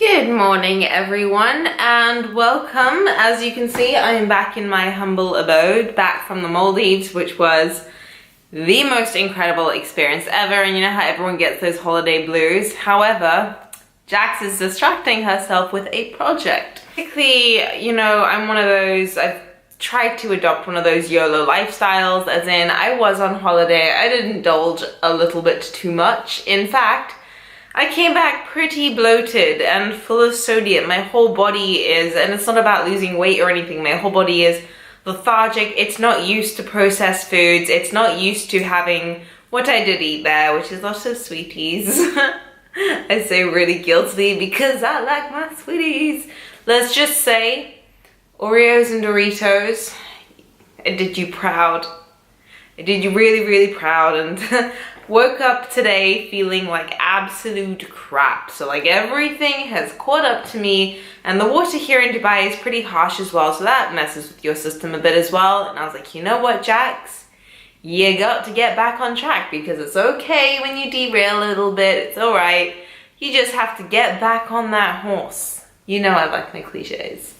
Good morning everyone and welcome. As you can see, I am back in my humble abode, back from the Maldives, which was the most incredible experience ever, and you know how everyone gets those holiday blues. However, Jax is distracting herself with a project. Basically, you know, I'm one of those, I've tried to adopt one of those YOLO lifestyles, as in I was on holiday, I did indulge a little bit too much. In fact, I came back pretty bloated and full of sodium. My whole body is, and it's not about losing weight or anything, my whole body is lethargic. It's not used to processed foods. It's not used to having what I did eat there, which is lots of sweeties. I say really guiltily because I like my sweeties. Let's just say Oreos and Doritos, it did you proud. It did you really, really proud, and woke up today feeling like absolute crap. So like everything has caught up to me, and the water here in Dubai is pretty harsh as well, so that messes with your system a bit as well. And I was like, you know what, Jax? You got to get back on track, because it's okay when you derail a little bit, it's alright. You just have to get back on that horse. You know I like my cliches.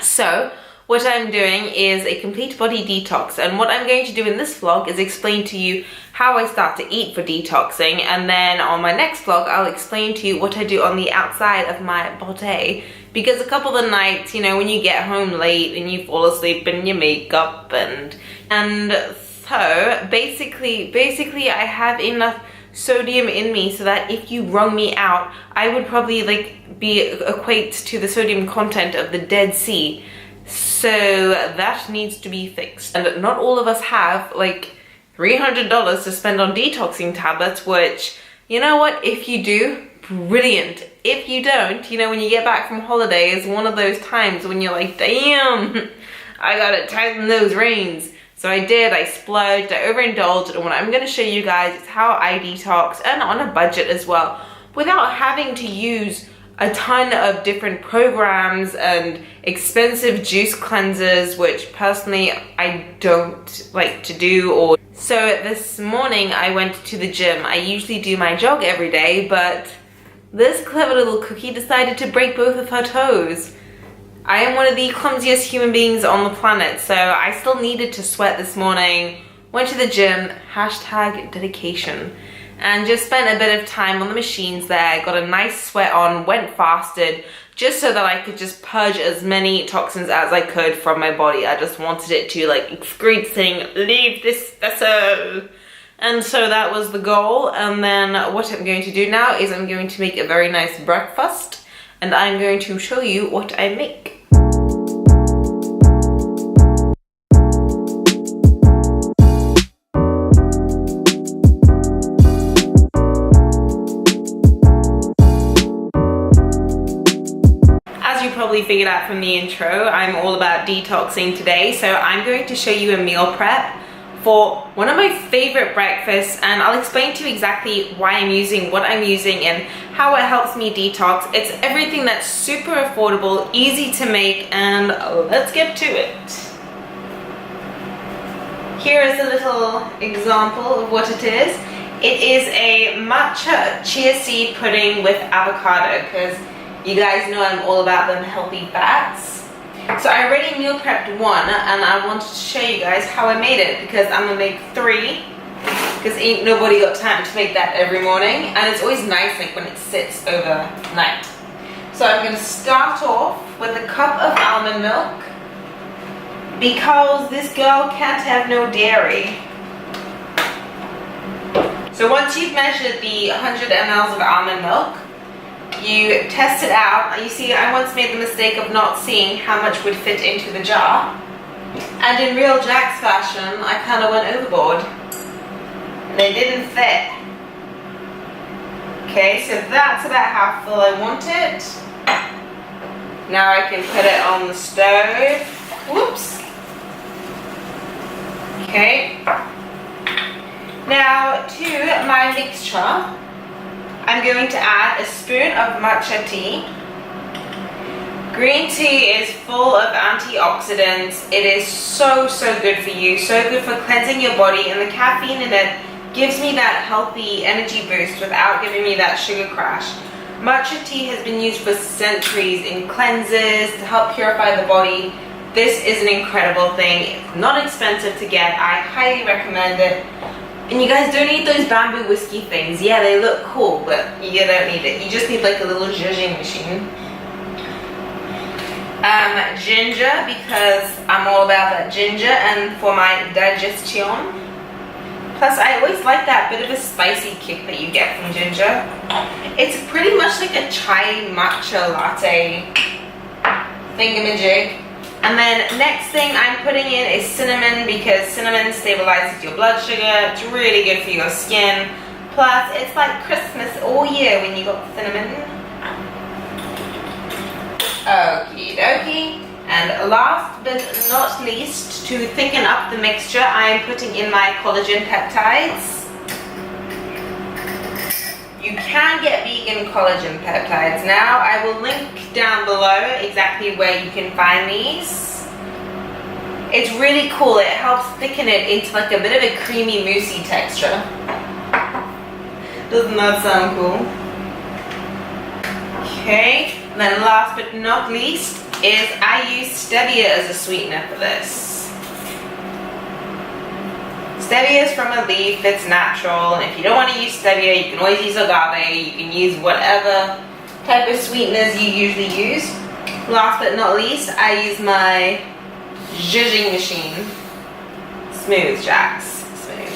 So what I'm doing is a complete body detox, and what I'm going to do in this vlog is explain to you how I start to eat for detoxing, and then on my next vlog I'll explain to you what I do on the outside of my body, because a couple of nights, you know, when you get home late and you fall asleep in your makeup and so basically I have enough sodium in me so that if you wrung me out, I would probably like equate to the sodium content of the Dead Sea. So that needs to be fixed, and not all of us have like $300 to spend on detoxing tablets, which, you know what, if you do, brilliant. If you don't, you know, when you get back from holiday, it's one of those times when you're like, damn, I gotta tighten those reins. So I did, I splurged, I overindulged, and what I'm gonna show you guys is how I detox, and on a budget as well, without having to use a ton of different programs and expensive juice cleansers, which personally I don't like to do. So this morning I went to the gym. I usually do my jog every day, but this clever little cookie decided to break both of her toes. I am one of the clumsiest human beings on the planet, so I still needed to sweat this morning. Went to the gym, hashtag dedication, and just spent a bit of time on the machines there, got a nice sweat on, went fasted, just so that I could just purge as many toxins as I could from my body. I just wanted it to like excrete, saying, leave this vessel. And so that was the goal. And then what I'm going to do now is I'm going to make a very nice breakfast, and I'm going to show you what I make. Probably figured out from the intro, I'm all about detoxing today, so I'm going to show you a meal prep for one of my favorite breakfasts, and I'll explain to you exactly why I'm using what I'm using and how it helps me detox. It's everything that's super affordable, easy to make, and let's get to it. Here is a little example of what it is. It is a matcha chia seed pudding with avocado, because you guys know I'm all about them healthy fats. So I already meal prepped one, and I wanted to show you guys how I made it, because I'm gonna make 3, because ain't nobody got time to make that every morning, and it's always nice like when it sits overnight. So I'm gonna start off with a cup of almond milk, because this girl can't have no dairy. So once you've measured the 100 ml of almond milk, you test it out. You see, I once made the mistake of not seeing how much would fit into the jar, and in real Jax fashion, I kind of went overboard. They didn't fit. Okay, so that's about how full I want it. Now I can put it on the stove. Whoops. Okay. Now to my mixture, I'm going to add a spoon of matcha tea. Green tea is full of antioxidants. It is so good for you, so good for cleansing your body, and the caffeine in it gives me that healthy energy boost without giving me that sugar crash. Matcha tea has been used for centuries in cleanses to help purify the body. This is an incredible thing. It's not expensive to get. I highly recommend it. And you guys don't need those bamboo whiskey things. Yeah, they look cool, but you don't need it. You just need like a little zhuzhing machine. Ginger, because I'm all about that ginger, and for my digestion. Plus, I always like that bit of a spicy kick that you get from ginger. It's pretty much like a chai matcha latte thingamajig. And then next thing I'm putting in is cinnamon, because cinnamon stabilizes your blood sugar. It's really good for your skin. Plus, it's like Christmas all year when you got cinnamon. Okie dokie. And last but not least, to thicken up the mixture, I am putting in my collagen peptides. You can get vegan collagen peptides now. I will link down below exactly where you can find these. It's really cool. It helps thicken it into like a bit of a creamy, moussey texture. Doesn't that sound cool? Okay, and then last but not least is I use stevia as a sweetener for this. Stevia is from a leaf, it's natural, and if you don't want to use stevia, you can always use agave, you can use whatever type of sweeteners you usually use. Last but not least, I use my zhuzhing machine. Smooth, Jax, smooth.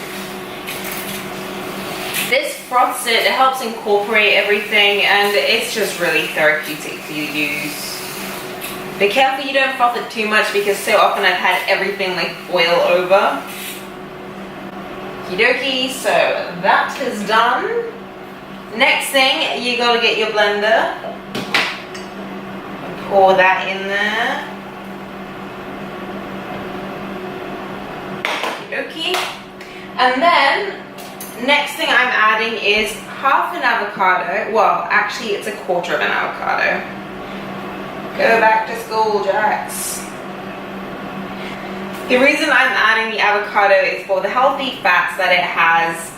This froths it, it helps incorporate everything, and it's just really therapeutic for you to use. Be careful you don't froth it too much, because so often I've had everything like boil over. Okie dokie, so that is done. Next thing, you gotta get your blender. Pour that in there. Okie dokie. And then, next thing I'm adding is half an avocado. Well, actually it's a quarter of an avocado. Go back to school, Jax. The reason I'm adding the avocado is for the healthy fats that it has.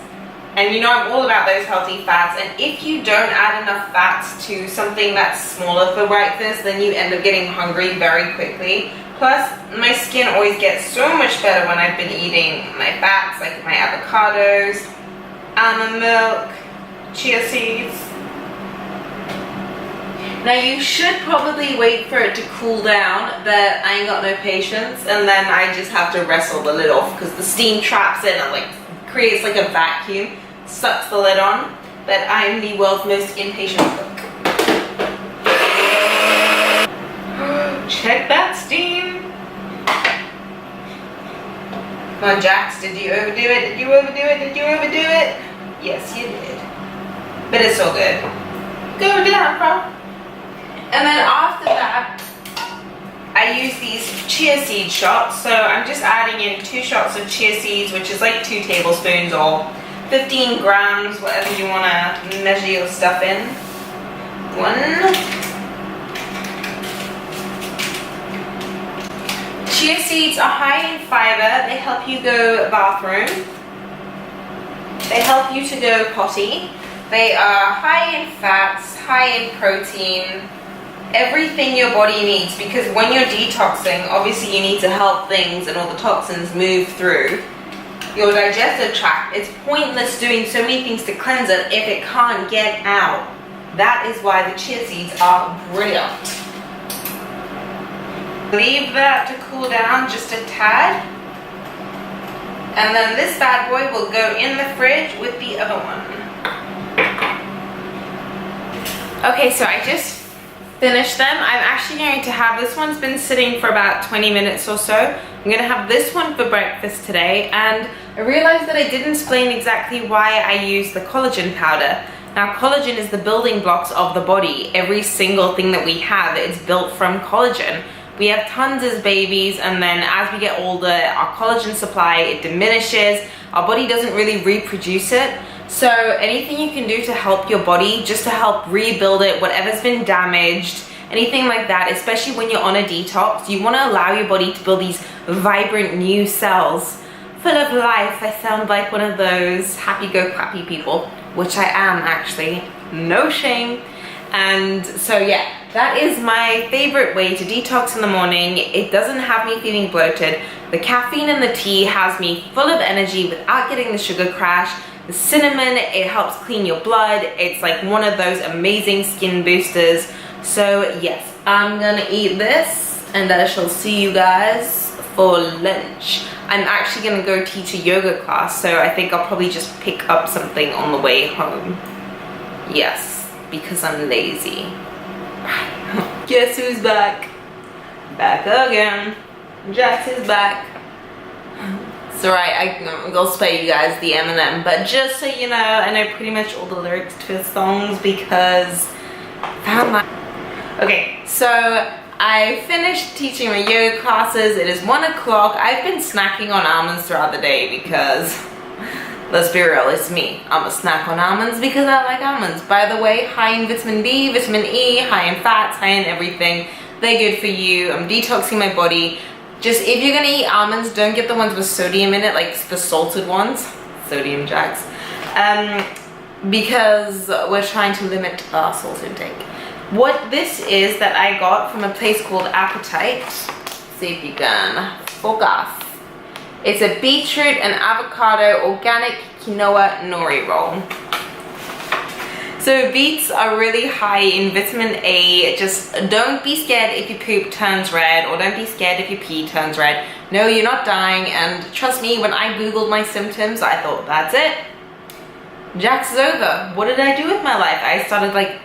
And you know I'm all about those healthy fats. And if you don't add enough fats to something that's smaller for breakfast, then you end up getting hungry very quickly. Plus, my skin always gets so much better when I've been eating my fats, like my avocados, almond milk, chia seeds. Now you should probably wait for it to cool down, but I ain't got no patience, and then I just have to wrestle the lid off because the steam traps it and like creates like a vacuum, sucks the lid on. But I'm the world's most impatient cook. Check that steam. Come on, Jax, did you overdo it? Did you overdo it? Did you overdo it? Yes, you did. But it's so good. Go down, bro. And then after that, I use these chia seed shots. So I'm just adding in 2 shots of chia seeds, which is like 2 tablespoons or 15 grams, whatever you want to measure your stuff in. 1. Chia seeds are high in fiber. They help you go bathroom. They help you to go potty. They are high in fats, high in protein. Everything your body needs, because when you're detoxing, obviously you need to help things and all the toxins move through your digestive tract. It's pointless doing so many things to cleanse it if it can't get out. That is why the chia seeds are brilliant. Leave that to cool down just a tad. And then this bad boy will go in the fridge with the other one. Okay, so I just finished them. I'm actually going to have, this one's been sitting for about 20 minutes or so. I'm going to have this one for breakfast today, and I realized that I didn't explain exactly why I use the collagen powder. Now, collagen is the building blocks of the body. Every single thing that we have is built from collagen. We have tons as babies, and then as we get older, our collagen supply, it diminishes. Our body doesn't really reproduce it. So anything you can do to help your body, just to help rebuild it, whatever's been damaged, anything like that, especially when you're on a detox, you want to allow your body to build these vibrant new cells full of life. I sound like one of those happy-go-crappy people, which I am actually, no shame. And so yeah, that is my favorite way to detox in the morning. It doesn't have me feeling bloated. The caffeine in the tea has me full of energy without getting the sugar crash. The cinnamon, it helps clean your blood. It's like one of those amazing skin boosters. So yes, I'm gonna eat this and I shall see you guys for lunch. I'm actually gonna go teach a yoga class, so I think I'll probably just pick up something on the way home. Yes, because I'm lazy. Guess who's back? Back again. Jax is back. It's alright, I'll spare you guys the M&M, but just so you know, I know pretty much all the lyrics to his songs because I found my... Okay, so I finished teaching my yoga classes. It is 1 o'clock. I've been snacking on almonds throughout the day because, let's be real, it's me. I'm a snack on almonds because I like almonds. By the way, high in vitamin B, vitamin E, high in fats, high in everything. They're good for you. I'm detoxing my body. Just, if you're gonna eat almonds, don't get the ones with sodium in it, like the salted ones. Sodium jacks. Because we're trying to limit our salt intake. What this is that I got from a place called Appetite. See if you can focus. It's a beetroot and avocado organic quinoa nori roll. So beets are really high in vitamin A. Just don't be scared if your poop turns red, or don't be scared if your pee turns red. No, you're not dying, and trust me, when I googled my symptoms, I thought, that's it. Jax is over. What did I do with my life? I started like,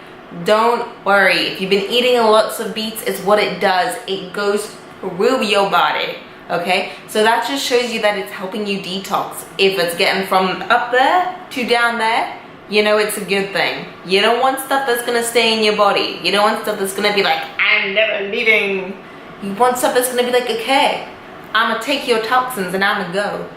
don't worry. If you've been eating lots of beets, it's what it does. It goes through your body. Okay, so that just shows you that it's helping you detox. If it's getting from up there to down there, you know it's a good thing. You don't want stuff that's gonna stay in your body. You don't want stuff that's gonna be like, I'm never leaving. You want stuff that's gonna be like, okay, I'm gonna take your toxins and I'm gonna go.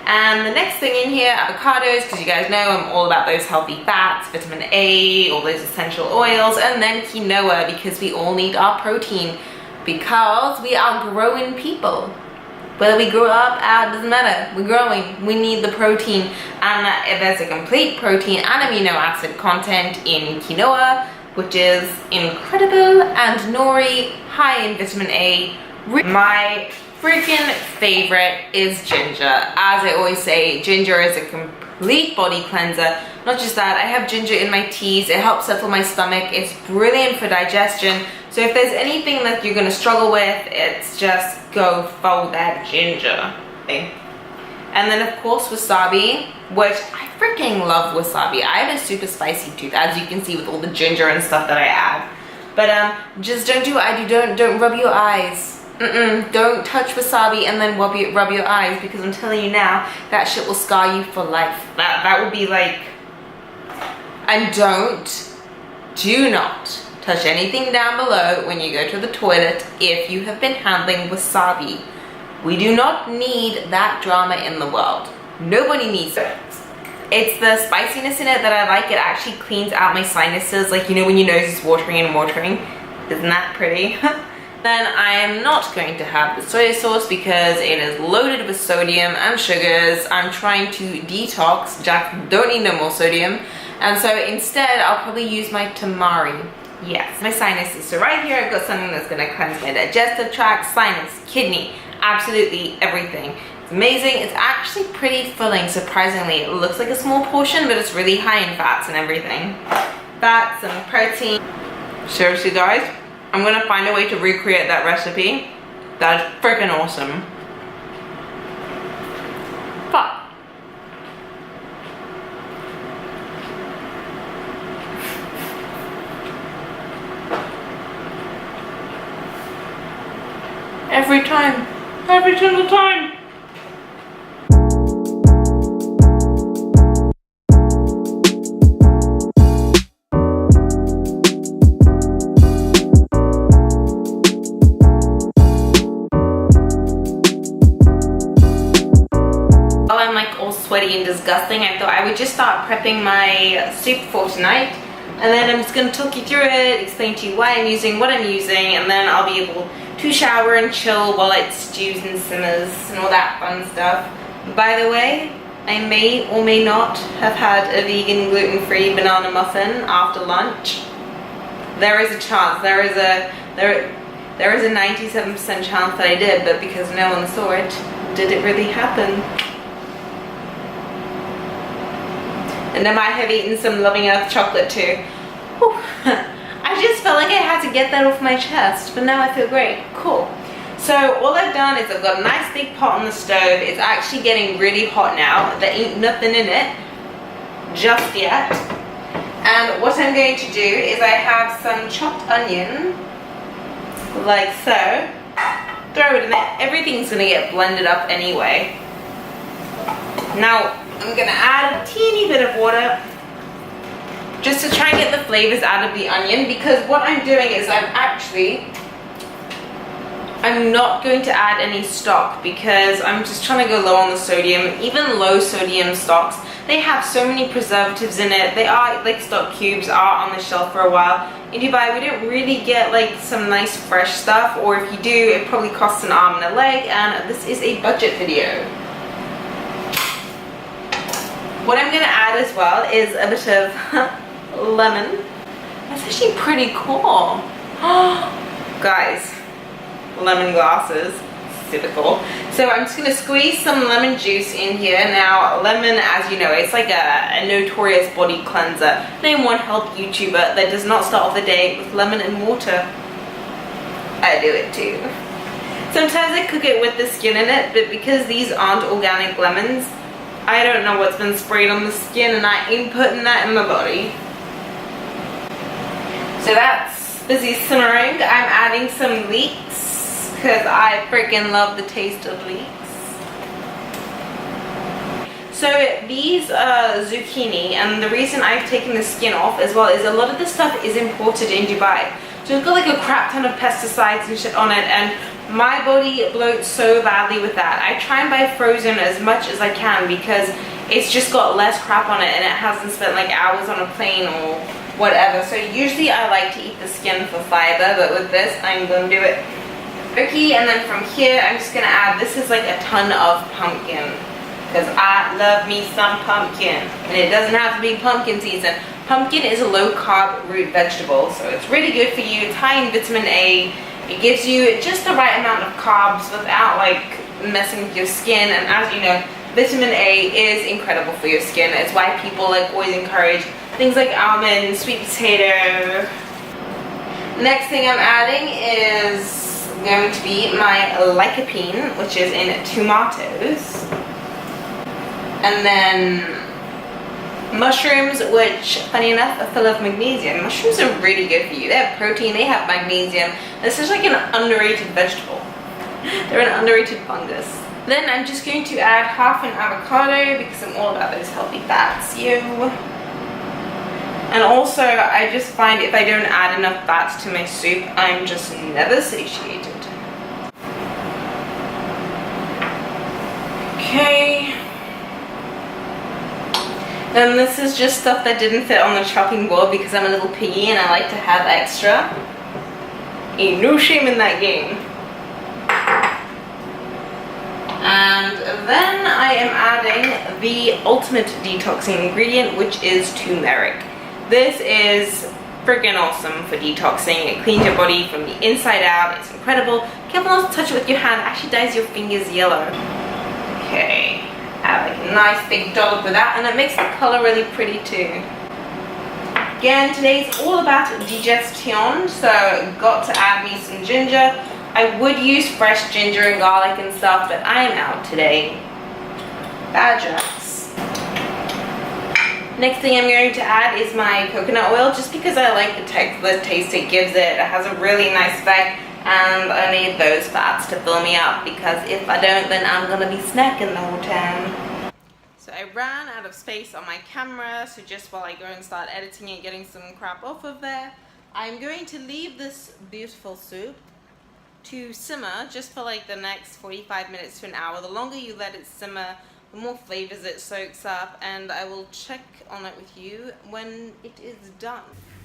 And the next thing in here, avocados, because you guys know I'm all about those healthy fats, vitamin A, all those essential oils, and then quinoa, because we all need our protein, because we are growing people. Whether we grow up, out, doesn't matter. We're growing. We need the protein. And there's a complete protein and amino acid content in quinoa, which is incredible, and nori, high in vitamin A. My freaking favorite is ginger. As I always say, ginger is a complete body cleanser. Not just that, I have ginger in my teas. It helps settle my stomach. It's brilliant for digestion. So if there's anything that you're gonna struggle with, it's just go for that ginger thing. And then of course wasabi, which I freaking love wasabi. I have a super spicy tooth, as you can see with all the ginger and stuff that I add. But just don't do what I do. Don't rub your eyes. Don't touch wasabi and then rub your eyes, because I'm telling you now, that shit will scar you for life. That would be like. And do not touch anything down below when you go to the toilet if you have been handling wasabi. We do not need that drama in the world. Nobody needs it. It's the spiciness in it that I like. It actually cleans out my sinuses, like, you know, when your nose is watering and watering. Isn't that pretty? Then I am not going to have the soy sauce because it is loaded with sodium and sugars. I'm trying to detox. Jack, don't need no more sodium. And so instead, I'll probably use my tamari. Yes, my sinuses. So right here, I've got something that's gonna cleanse my digestive tract, sinus, kidney, absolutely everything. It's amazing. It's actually pretty filling, surprisingly. It looks like a small portion, but it's really high in fats and everything. Fats and protein. Seriously, guys, I'm gonna find a way to recreate that recipe. That is freaking awesome. But every single time. While I'm like all sweaty and disgusting, I thought I would just start prepping my soup for tonight. And then I'm just going to talk you through it, explain to you why I'm using what I'm using, and then I'll be able to shower and chill while it stews and simmers and all that fun stuff. By the way, I may or may not have had a vegan gluten-free banana muffin after lunch. there is a chance, there is a 97% chance that I did, but because no one saw it, did it really happen? And I might have eaten some Loving Earth chocolate too. Whew. I just felt like I had to get that off my chest, but now I feel great. Cool. So all I've done is I've got a nice big pot on the stove. It's actually getting really hot now. There ain't nothing in it just yet. And what I'm going to do is I have some chopped onion, like so. Throw it in there. Everything's gonna get blended up anyway. Now I'm gonna add a teeny bit of water just to try and get the flavors out of the onion, because what I'm doing is I'm not going to add any stock because I'm just trying to go low on the sodium. Even low sodium stocks, they have so many preservatives in it. They are like stock cubes are on the shelf for a while. In Dubai, we don't really get like some nice fresh stuff, or if you do, it probably costs an arm and a leg, and this is a budget video. What I'm gonna add as well is a bit of lemon. That's actually pretty cool. Guys, lemon glasses, super cool. So I'm just gonna squeeze some lemon juice in here. Now lemon, as you know, it's like a notorious body cleanser. Name one health YouTuber that does not start off the day with lemon and water. I do it too. Sometimes I cook it with the skin in it, but because these aren't organic lemons, I don't know what's been sprayed on the skin, and I ain't putting that in my body. So that's busy simmering. I'm adding some leeks because I freaking love the taste of leeks. So these are zucchini, and the reason I've taken the skin off as well is a lot of this stuff is imported in Dubai. So it's got like a crap ton of pesticides and shit on it, and my body bloats so badly with that. I try and buy frozen as much as I can because it's just got less crap on it and it hasn't spent like hours on a plane or whatever. So usually I like to eat the skin for fiber, but with this I'm gonna do it. Okay, and then from here I'm just gonna add, this is like a ton of pumpkin because I love me some pumpkin, and it doesn't have to be pumpkin season. Pumpkin is a low carb root vegetable, so it's really good for you. It's high in vitamin A. It gives you just the right amount of carbs without like messing with your skin, and as you know, vitamin A is incredible for your skin. It's why people like always encourage things like almond, sweet potato. Next thing I'm adding is going to be my lycopene, which is in tomatoes, and then mushrooms, which funny enough are full of magnesium. Mushrooms are really good for you. They have protein, they have magnesium. This is like an underrated vegetable. They're an underrated fungus. Then I'm just going to add half an avocado because I'm all about those healthy fats, you. And also I just find if I don't add enough fats to my soup, I'm just never satiated. Okay. Then this is just stuff that didn't fit on the chopping board because I'm a little piggy and I like to have extra. Ain't no shame in that game. And then I am adding the ultimate detoxing ingredient, which is turmeric. This is freaking awesome for detoxing. It cleans your body from the inside out. It's incredible. Careful not to touch it with your hand. It actually dyes your fingers yellow. Okay. Add like a nice big dollop of that, and it makes the color really pretty too. Again, today's all about digestion, so got to add me some ginger. I would use fresh ginger and garlic and stuff, but I am out today. Bad jokes. Next thing I'm going to add is my coconut oil, just because I like the taste it gives it. It has a really nice effect, and I need those fats to fill me up, because if I don't, then I'm gonna be snacking the whole time. So I ran out of space on my camera, so just while I go and start editing and getting some crap off of there, I'm going to leave this beautiful soup to simmer just for like the next 45 minutes to an hour. The longer you let it simmer, the more flavors it soaks up, and I will check on it with you when it is done.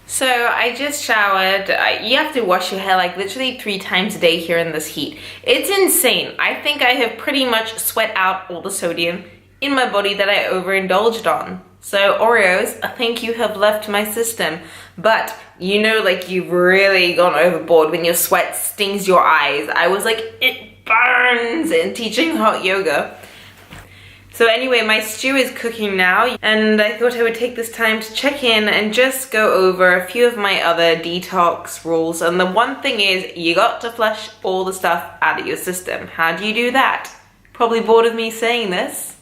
So I just showered. You have to wash your hair like literally 3 times a day here in this heat. It's insane. I think I have pretty much sweat out all the sodium in my body that I overindulged on. So Oreos, I think you have left my system, but you know, like you've really gone overboard when your sweat stings your eyes. I was like, it burns in teaching hot yoga. So anyway, my stew is cooking now, and I thought I would take this time to check in and just go over a few of my other detox rules. And the one thing is, you got to flush all the stuff out of your system. How do you do that? Probably bored of me saying this.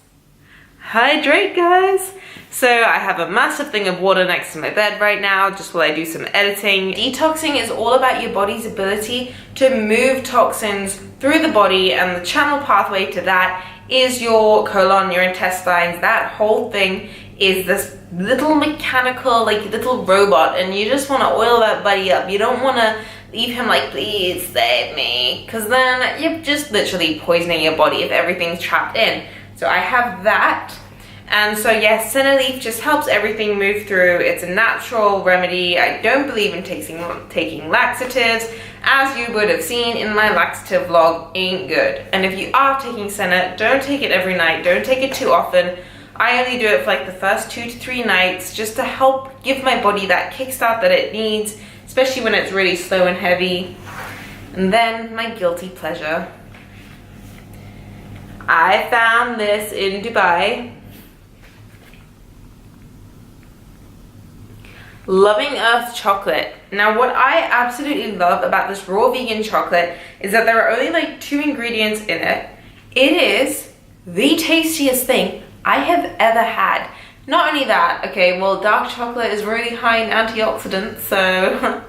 Hydrate, guys. So I have a massive thing of water next to my bed right now, just while I do some editing. Detoxing is all about your body's ability to move toxins through the body, and the channel pathway to that is your colon, your intestines. That whole thing is this little mechanical, like little robot, and you just want to oil that buddy up. You don't want to leave him like, please save me, because then you're just literally poisoning your body if everything's trapped in. So I have that. And so yes, senna leaf just helps everything move through. It's a natural remedy. I don't believe in taking laxatives. As you would have seen in my laxative vlog, ain't good. And if you are taking senna, don't take it every night. Don't take it too often. I only do it for like the first 2 to 3 nights, just to help give my body that kickstart that it needs, especially when it's really slow and heavy. And then my guilty pleasure. I found this in Dubai. Loving Earth chocolate. Now what I absolutely love about this raw vegan chocolate is that there are only like 2 ingredients in it. It is the tastiest thing I have ever had. Not only that, okay, well, dark chocolate is really high in antioxidants, so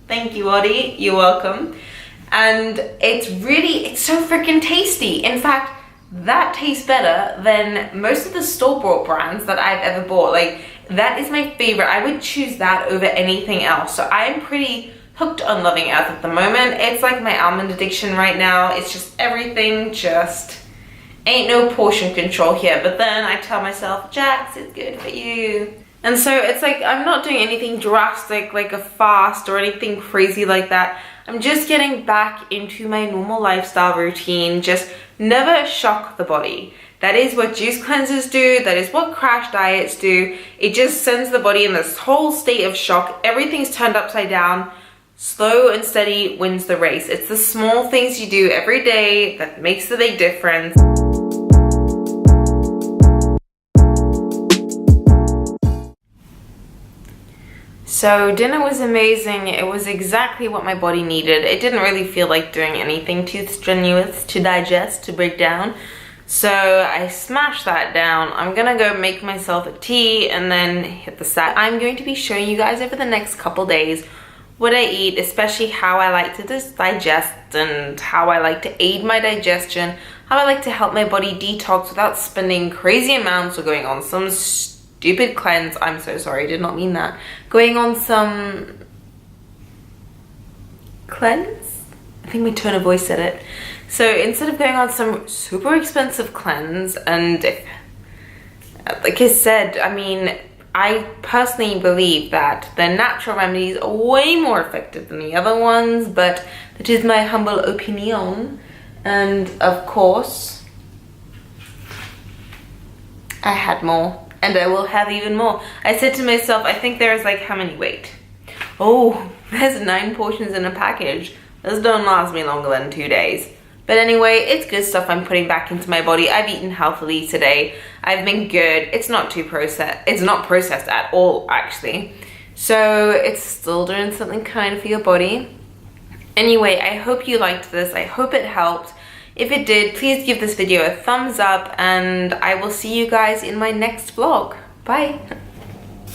thank you, Audie, you're welcome. And it's so freaking tasty. In fact, that tastes better than most of the store-bought brands that I've ever bought. Like, that is my favorite. I would choose that over anything else. So I'm pretty hooked on Loving Earth at the moment. It's like my almond addiction right now. It's just everything, just ain't no portion control here. But then I tell myself, Jax, it's good for you. And so it's like, I'm not doing anything drastic like a fast or anything crazy like that. I'm just getting back into my normal lifestyle routine. Just never shock the body. That is what juice cleansers do. That is what crash diets do. It just sends the body in this whole state of shock. Everything's turned upside down. Slow and steady wins the race. It's the small things you do every day that makes the big difference. So dinner was amazing. It was exactly what my body needed. It didn't really feel like doing anything too strenuous to digest, to break down. So I smashed that down. I'm gonna go make myself a tea and then hit the sack. I'm going to be showing you guys over the next couple days what I eat, especially how I like to digest and how I like to aid my digestion, how I like to help my body detox without spending crazy amounts or going on some stupid cleanse. I'm so sorry, I did not mean that. Going on some cleanse? I think my tone of voice said it. So instead of going on some super expensive cleanse, and like I said, I mean, I personally believe that the natural remedies are way more effective than the other ones, but that is my humble opinion. And of course, I had more, and I will have even more. I said to myself, I think there's like, how many, wait. Oh, there's 9 portions in a package. Those don't last me longer than 2 days. But anyway, it's good stuff I'm putting back into my body. I've eaten healthily today. I've been good. It's not too processed. It's not processed at all, actually. So it's still doing something kind for your body. Anyway, I hope you liked this. I hope it helped. If it did, please give this video a thumbs up, and I will see you guys in my next vlog. Bye.